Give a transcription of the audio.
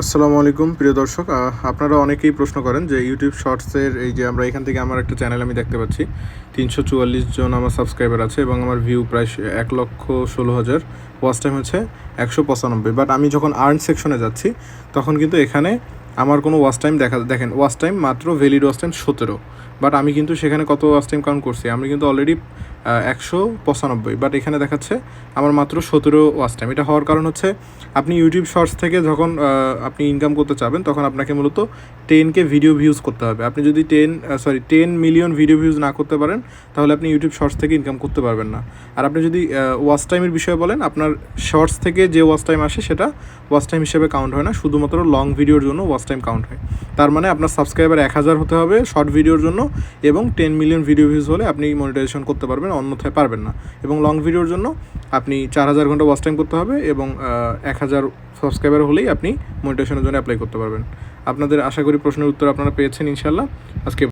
আসসালামু আলাইকুম প্রিয় দর্শক, আপনারা অনেকেই প্রশ্ন করেন যে ইউটিউব শর্টসের এই যে আমরা এখান থেকে আমার একটা চ্যানেল আমি দেখতে পাচ্ছি 344 জন আমার সাবস্ক্রাইবার আছে এবং আমার ভিউ প্রায় 1,16,000, ওয়াচ টাইম হচ্ছে 195। বাট আমি যখন আর্ন সেকশনে যাচ্ছি তখন কিন্তু এখানে আমার কোনো ওয়াচ টাইম দেখেন ওয়াচ টাইম মাত্র ভ্যালিড ওয়াচ টাইম 17। বাট আমি কিন্তু সেখানে কত ওয়াচ টাইম কাউন্ট করছি, আমি কিন্তু অলরেডি 195, বাট এখানে দেখাচ্ছে আমার মাত্র 17 ওয়াচ টাইম। এটা হওয়ার কারণ হচ্ছে আপনি ইউটিউব শর্টস থেকে যখন আপনি ইনকাম করতে চাবেন তখন আপনাকে মূলত 10K ভিডিও ভিউজ করতে হবে। আপনি যদি 10 মিলিয়ন ভিডিও ভিউজ না করতে পারেন তাহলে আপনি ইউটিউব শর্টস থেকে ইনকাম করতে পারবেন না। আর আপনি যদি ওয়াচ টাইমের বিষয়ে বলেন, আপনার শর্টস থেকে যে ওয়াচ টাইম আসে সেটা ওয়াচ টাইম হিসেবে কাউন্ট হয় না, শুধুমাত্র লং ভিডিওর জন্য ওয়াচ টাইম কাউন্ট হয়। তার মানে আপনার সাবস্ক্রাইবার 1000 হতে হবে শর্ট ভিডিওর জন্য, এবং 10 মিলিয়ন ভিডিও ভিউজ হলে আপনি মনিটাইজেশন করতে পারবেন, অন্যথায় পারবেন না। এবং লং ভিডিওর জন্য আপনি 4000 ঘন্টা ওয়াচ টাইম করতে হবে এবং 1000 সাবস্ক্রাইবার হলেই আপনি মনিটাইজেশনের জন্য অ্যাপ্লাই করতে পারবেন। আপনাদের আশা করি প্রশ্নের উত্তর আপনারা পেয়েছেন ইনশাল্লাহ। আজকে